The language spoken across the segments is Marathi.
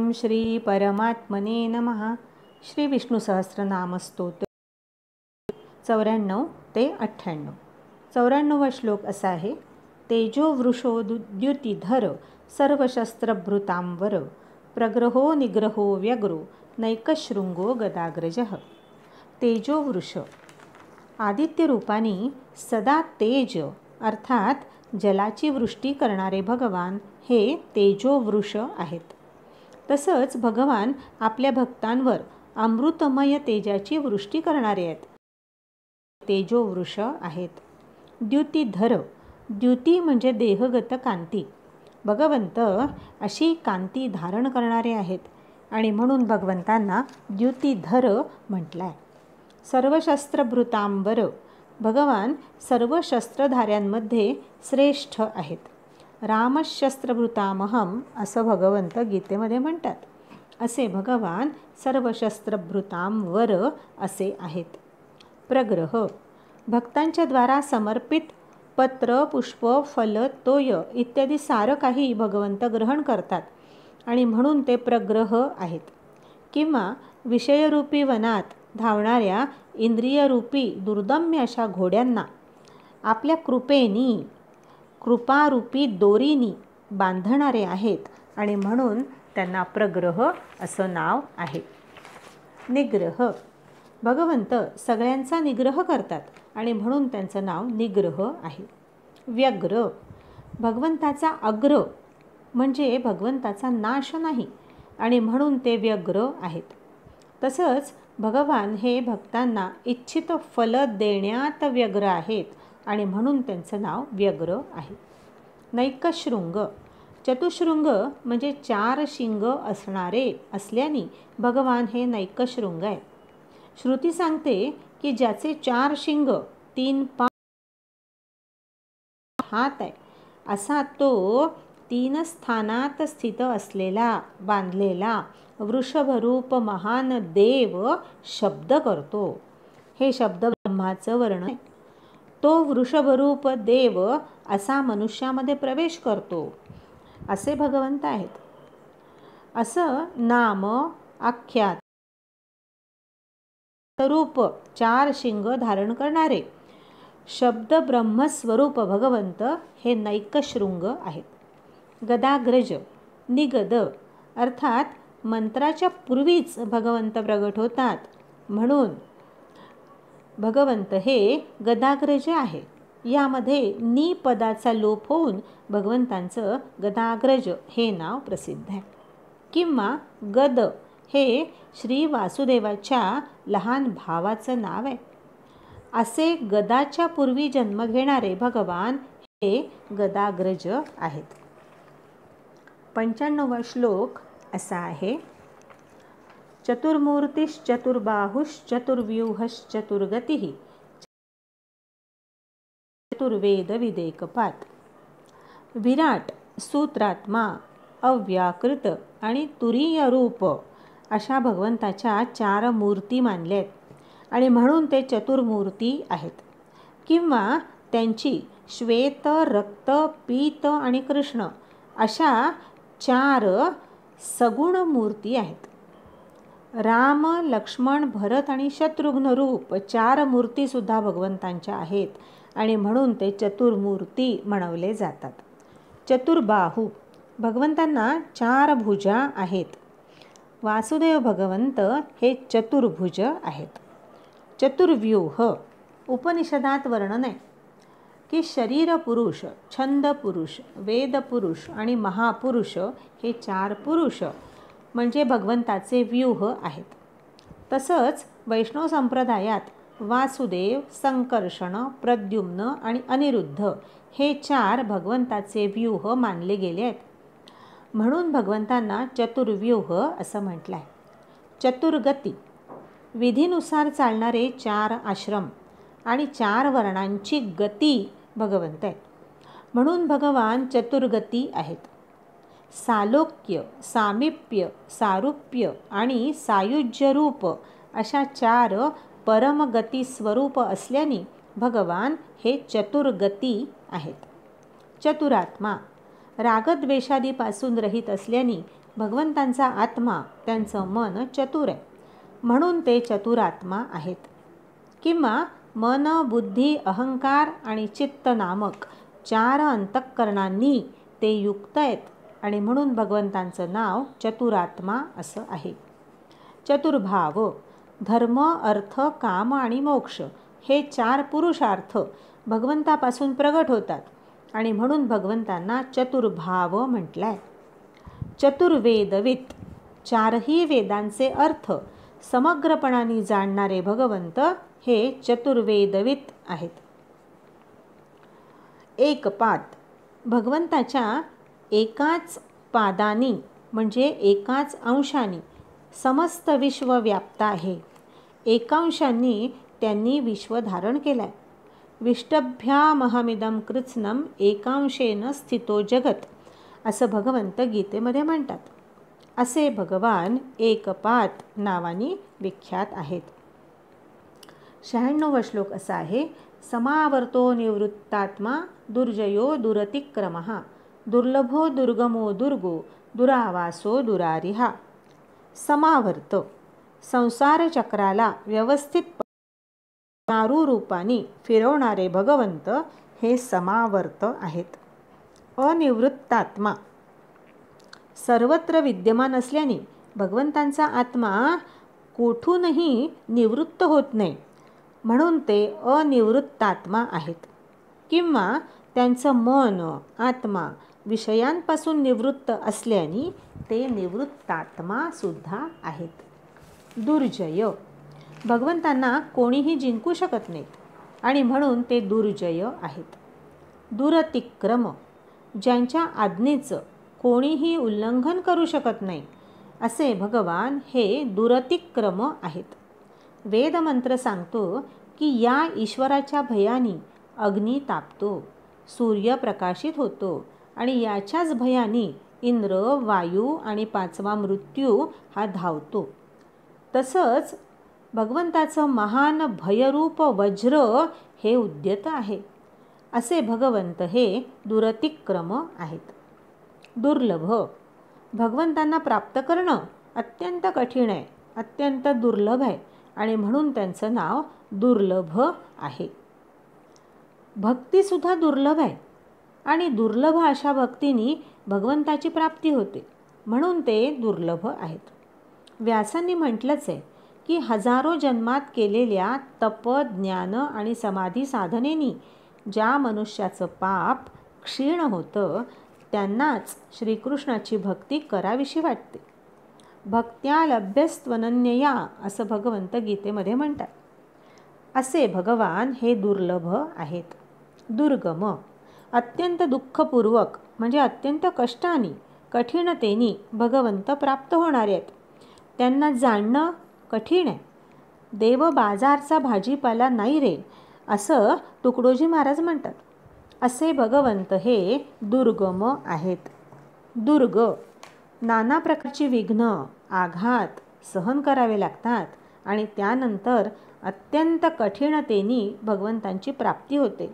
ओम श्री परमात्मने नमः. श्री विष्णू सहस्रनाम स्तोत्र 94 ते 98. 94वा श्लोक असा आहे. तेजो वृषो द्युतिधर सर्वशस्त्रभृतांवर प्रग्रहो निग्रहो व्यग्रो नैकशृंगो गदाग्रजः. तेजो वृष आदित्य रूपानी सदा तेज अर्थात जलाची वृष्टी करणारे भगवान हे तेजोवृष आहेत. तसंच भगवान आपल्या भक्तांवर अमृतमय तेजाची वृष्टी करणारे आहेत. तेजोवृष आहेत. द्युतिधर, द्युती म्हणजे देहगत कांती. भगवंत अशी कांती धारण करणारे आहेत आणि म्हणून भगवंतांना द्युतिधर म्हटलंय. सर्व शस्त्रभृतांवर, भगवान सर्व शस्त्रधाऱ्यांमध्ये श्रेष्ठ आहेत. रामशस्त्रभृतामहम असं भगवंत गीतेमध्ये म्हणतात. असे भगवान सर्व शस्त्रभृतांवर असे आहेत. प्रग्रह, भक्तांच्या द्वारा समर्पित पत्र, पुष्प, फल, तोय इत्यादी सारं काही भगवंत ग्रहण करतात आणि म्हणून ते प्रग्रह आहेत. किंवा विषयरूपी वनात धावणाऱ्या इंद्रियरूपी दुर्दम्य अशा घोड्यांना आपल्या कृपारूपी दोरीनी बांधणारे आहेत आणि म्हणून त्यांना प्रग्रह असं नाव आहे. निग्रह, भगवंत सगळ्यांचा निग्रह करतात आणि म्हणून त्यांचं नाव निग्रह आहे. व्यग्र, भगवंताचा अग्र म्हणजे भगवंताचा नाश नाही आणि म्हणून ते व्यग्र आहेत. तसंच भगवान हे भक्तांना इच्छित फल देण्यात व्यग्र आहेत आणि म्हणून त्यांचं नाव व्यग्र आहे. नैकशृंग, चतुशृंग म्हणजे 4 शिंग असणारे असल्याने भगवान हे नैकशृंग आहे. श्रुती सांगते की ज्याचे 4 शिंग 3 हात आहे असा तो 3 स्थानात स्थित असलेला बांधलेला वृषभरूप महान देव शब्द करतो. हे शब्द ब्रह्माचं वर्णन आहे. तो वृषभरूप देव असा मनुष्यामध्ये प्रवेश करतो असे भगवंत आहेत. असं नाम आख्यात रूप 4 शिंग धारण करणारे शब्द ब्रह्मस्वरूप भगवंत हे नैकशृंग आहेत. गदाग्रज, निगद अर्थात मंत्राच्या पूर्वीच भगवंत प्रगट होतात म्हणून भगवंत हे गदाग्रज आहे. यामध्ये नि पदाचा लोप होऊन भगवंतांचं गदाग्रज हे नाव प्रसिद्ध आहे. किंवा गद हे श्री वासुदेवाच्या लहान भावाचं नाव आहे. असे गदाच्या पूर्वी जन्म घेणारे भगवान हे गदाग्रज आहेत. 95वा श्लोक असा आहे. चतुर्मूर्तिश्चतुर्बाहुश्चतुर्व्यूहश्चतुर्गतिः चतुर्वेद विदेकपात. विराट, सूत्रात्मा, अव्याकृत आणि तुरीय रूप अशा भगवंताच्या 4 मूर्ती मानल्यात आणि म्हणून ते चतुर्मूर्ती आहेत. किंवा त्यांची श्वेत, रक्त, पीत आणि कृष्ण अशा 4 सगुण मूर्ती आहेत. राम, लक्ष्मण, भरत आणि शत्रुघ्न रूप 4 मूर्तीसुद्धा भगवंतांच्या आहेत आणि म्हणून ते चतुर्मूर्ती म्हणवले जातात. चतुर्बाहू, भगवंतांना 4 भुजा आहेत. वासुदेव भगवंत हे चतुर्भुज आहेत. चतुर्व्यूह, उपनिषदात वर्णन आहे की शरीर पुरुष, छंद पुरुष, वेद पुरुष आणि महापुरुष हे 4 पुरुष म्हणजे भगवंताचे व्यूह आहेत. तसंच वैष्णव संप्रदायात वासुदेव, संकर्षण, प्रद्युम्न आणि अनिरुद्ध हे 4 भगवंताचे व्यूह मानले गेले आहेत. म्हणून भगवंतांना चतुर्व्यूह असं म्हटलं आहे. चतुर्गती, विधीनुसार चालणारे 4 आश्रम आणि 4 वर्णांची गती भगवंत आहेत म्हणून भगवान चतुर्गती आहेत. सालोक्य, सामिप्य, सारूप्य आणि सायुज्य रूप अशा 4 परमगती स्वरूप असल्याने भगवान हे चतुर्गती आहेत. चतुरात्मा, रागद्वेषादीपासून रहित असल्याने भगवंतांचा आत्मा, त्यांचं मन चतुर आहे, म्हणून ते चतुरात्मा आहेत. किंवा मन, बुद्धी, अहंकार आणि चित्त नामक 4 अंतःकरणांनी ते युक्त आहेत आणि म्हणून भगवंतांचं नाव चतुरात्मा असं आहे. चतुर्भाव, धर्म, अर्थ, काम आणि मोक्ष हे 4 पुरुषार्थ भगवंतापासून प्रगट होतात आणि म्हणून भगवंतांना चतुर्भाव म्हटलंय. चतुर्वेदवित, 4ही वेदांचे अर्थ समग्रपणाने जाणणारे भगवंत हे चतुर्वेदवित आहेत. एकपाद, भगवंताच्या एकाच पादानी म्हणजे एकाच अंशानी समस्त विश्व व्याप्त आहे. एकांशांनी त्यांनी विश्व धारण केलंय. विष्टभ्यामहमिदं कृत्स्नं एकांशेन स्थितो जगत असं भगवंत गीतेमध्ये म्हणतात. असे भगवान एकपाद नावानी विख्यात आहेत. 96वा श्लोक असा आहे. समावर्तो निवृत्तात्मा दुर्जयो दुरतिक्रमः दुर्लभो दुर्गमो दुर्गो दुरावासो दुरारिहा. समावर्त, संसार चक्राला व्यवस्थित रूपाने फिरवणारे भगवंत हे समावर्त आहेत. अनिवृत्तात्मा, सर्वत्र विद्यमान असल्याने भगवंतांचा आत्मा कोठूनही निवृत्त होत नाही, म्हणून ते अनिवृत्तात्मा आहेत. किंवा त्यांचं मन, आत्मा विषयांपासून निवृत्त असल्याने ते निवृत्तात्मा सुद्धा आहेत. दुर्जय, भगवंतांना कोणीही जिंकू शकत नाहीत आणि म्हणून ते दुर्जय आहेत. दुरतिक्रम, ज्यांच्या आज्ञेचं कोणीही उल्लंघन करू शकत नाही असे भगवान हे दुरतिक्रम आहेत. वेदमंत्र सांगतो की या ईश्वराच्या भयानी अग्नी तापतो, सूर्य प्रकाशित होतो आणि याच्याच भयानी इंद्र, वायू आणि 5वा मृत्यू हा धावतो. तसंच भगवंताचं महान भयरूप वज्र हे उद्यत आहे. असे भगवंत हे दुरतिक्रम आहेत. दुर्लभ, भगवंतांना प्राप्त करणं अत्यंत कठीण आहे, अत्यंत दुर्लभ आहे आणि म्हणून त्यांचं नाव दुर्लभ आहे. भक्तीसुद्धा दुर्लभ आहे आणि दुर्लभ अशा भक्तीने भगवंताची प्राप्ती होते, म्हणून ते दुर्लभ आहेत. व्यासांनी म्हटलंच आहे की हजारो जन्मात केलेल्या तप, ज्ञान आणि समाधी साधनेनी ज्या मनुष्याचं पाप क्षीण होतं त्यांनाच श्रीकृष्णाची भक्ती करावीशी वाटते. भक्त्या लभ्यस्त्वनन्यया असं भगवंत गीतेमध्ये म्हणतात. असे भगवान हे दुर्लभ आहेत. दुर्गम, अत्यंत दुःखपूर्वक म्हणजे अत्यंत कष्टाने, कठीणतेने भगवंत प्राप्त होणारे आहेत. त्यांना जाणणं कठीण आहे. देव बाजारचा भाजीपाला नाही रे असं तुकडोजी महाराज म्हणतात. असे भगवंत हे दुर्गम आहेत. दुर्ग, नाना प्रकारची विघ्न, आघात सहन करावे लागतात आणि त्यानंतर अत्यंत कठीणतेने भगवंतांची प्राप्ती होते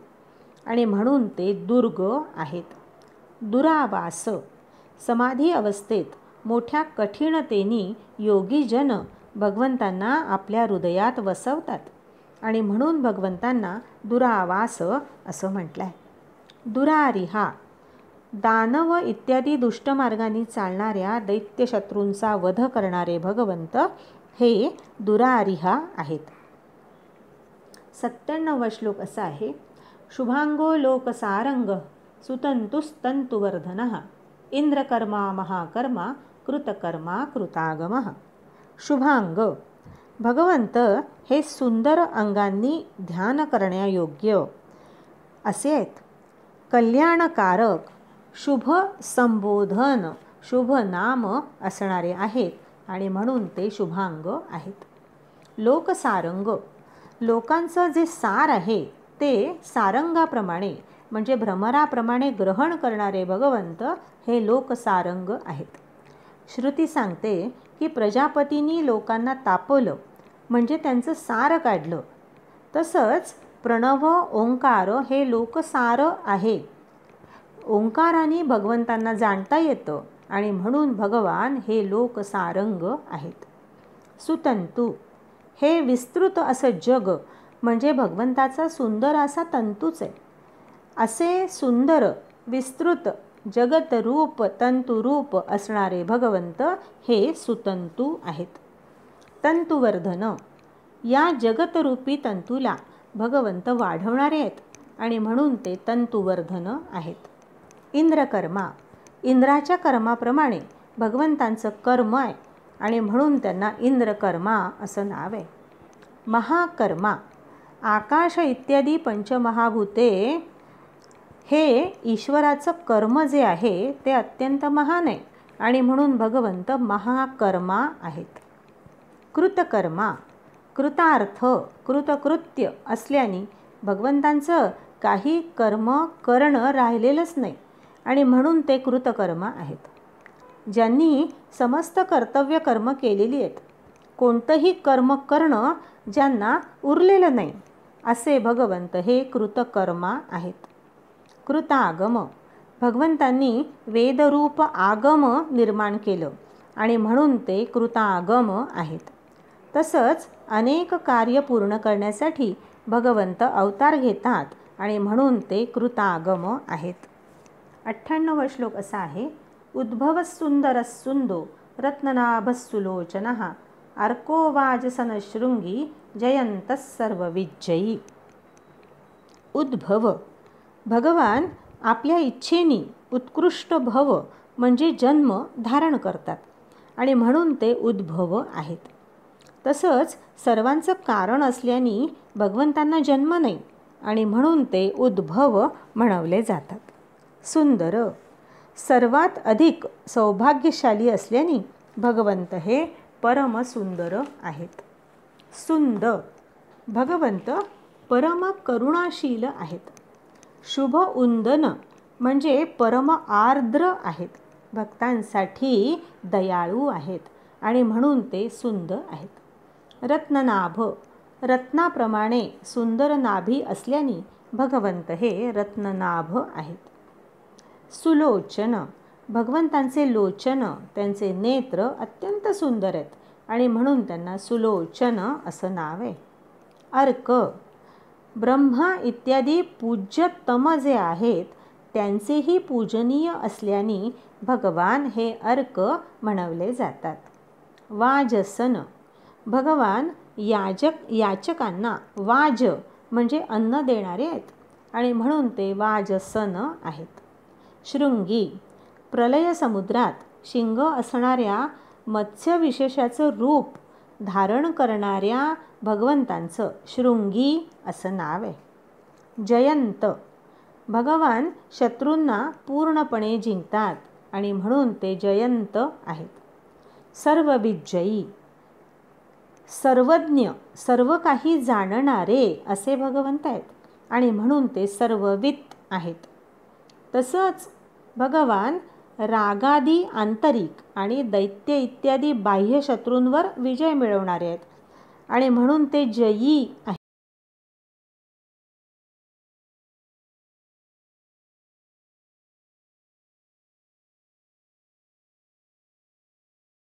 आणि म्हणून ते दुर्ग आहेत. दुरावास, समाधी अवस्थेत मोठ्या कठीणतेने योगीजन भगवंतांना आपल्या हृदयात वसवतात आणि म्हणून भगवंतांना दुरावास असं म्हटलं आहे. दुरारिहा, दानव इत्यादी दुष्टमार्गाने चालणाऱ्या दैत्यशत्रूंचा वध करणारे भगवंत हे दुरारिहा आहेत. 97वा श्लोक असा आहे. शुभांगो लोकसारंग सुतंतुस्तंतुवर्धनः इंद्रकर्मा महाकर्मा कृतकर्मा कृतागमः. शुभांग, भगवंत हे सुंदर अंगांनी ध्यान करण्यायोग्य असे आहेत. कल्याणकारक, शुभ संबोधन, शुभ नाम असणारे आहेत आणि म्हणून ते शुभांग आहेत. लोकसारंग, लोकांचं जे सार आहे ते सारंगाप्रमाणे म्हणजे भ्रमराप्रमाणे ग्रहण करणारे भगवंत हे लोकसारंग आहेत. श्रुती सांगते की प्रजापतींनी लोकांना तापवलं म्हणजे त्यांचं सार काढलं. तसंच प्रणव ओंकार हे लोकसार आहे. ओंकाराने भगवंतांना जाणता येतं आणि म्हणून भगवान हे लोकसारंग आहेत. सुतंतू, हे विस्तृत असं जग म्हणजे भगवंताचा सुंदर असा तंतूच आहे. असे सुंदर विस्तृत जगतरूप तंतुरूप असणारे भगवंत हे सुतंतू आहेत. तंतुवर्धन, या जगतरूपी तंतूला भगवंत वाढवणारे आहेत आणि म्हणून ते तंतुवर्धन आहेत. इंद्रकर्मा, इंद्राच्या कर्माप्रमाणे भगवंतांचं कर्म आहे आणि म्हणून त्यांना इंद्रकर्मा असं नाव आहे. महाकर्मा, आकाश इत्यादी पंचमहाभूते हे ईश्वराचं कर्म जे आहे ते अत्यंत महान आहे आणि म्हणून भगवंत महाकर्मा आहेत. कृतकर्मा, कृतार्थ कृतकृत्य असल्याने भगवंतांचं काही कर्म करणं राहिलेलंच नाही आणि म्हणून ते कृतकर्मा आहेत. ज्यांनी समस्त कर्तव्य कर्म केलेली आहेत, कोणतंही कर्म करणं ज्यांना उरलेलं नाही, असे भगवंत हे कृतकर्मा आहेत. कृतागम, भगवंतांनी वेदरूप आगम निर्माण केलं आणि म्हणून ते कृतागम आहेत. तसंच अनेक कार्य पूर्ण करण्यासाठी भगवंत अवतार घेतात आणि म्हणून ते कृतागम आहेत. 98वा श्लोक असा आहे. उद्भव सुंदर सुंदो रत्ननाभस्सुलोचनः अर्को वाजसन शृंगी जयंतः सर्वविजयी. उद्भव, भगवान आपल्या इच्छेने उत्कृष्ट भव म्हणजे जन्म धारण करतात आणि म्हणून ते उद्भव आहेत. तसंच सर्वांचं कारण असल्याने भगवंतांना जन्म नाही आणि म्हणून ते उद्भव म्हणवले जातात. सुंदर, सर्वात अधिक सौभाग्यशाली असल्याने भगवंत हे परमसुंदर आहेत. सुंद, भगवंत परम करुणाशील आहेत. शुभ उंदन म्हणजे परम आर्द्र आहेत. भक्तांसाठी दयाळू आहेत आणि म्हणून ते सुंद आहेत. रत्ननाभ, रत्नाप्रमाणे सुंदर नाभी असल्याने भगवंत हे रत्ननाभ आहेत. सुलोचन, भगवंतांचे लोचन त्यांचे नेत्र अत्यंत सुंदर आहेत आणि म्हणून त्यांना सुलोचन असं नाव आहे. अर्क, ब्रह्मा इत्यादी पूज्यतम जे आहेत त्यांचेही पूजनीय असल्याने भगवान हे अर्क म्हणवले जातात. वाजसन, भगवान याचकांना वाज म्हणजे अन्न देणारे आहेत आणि म्हणून ते वाजसन आहेत. शृंगी, प्रलय समुद्रात शिंग असणाऱ्या मत्स्यविशेषाचं रूप धारण करणाऱ्या भगवंतांचं शृंगी असं नाव आहे. जयंत, भगवान शत्रूंना पूर्णपणे जिंकतात आणि म्हणून ते जयंत आहेत. सर्वविजयी, सर्वज्ञ सर्व काही जाणणारे असे भगवंत आहेत आणि म्हणून ते सर्ववित आहेत. तसंच भगवान रागादी आंतरिक आणि दैत्य इत्यादी बाह्य शत्रूंवर विजय मिळवणारे आहेत आणि म्हणून ते जयी आहेत.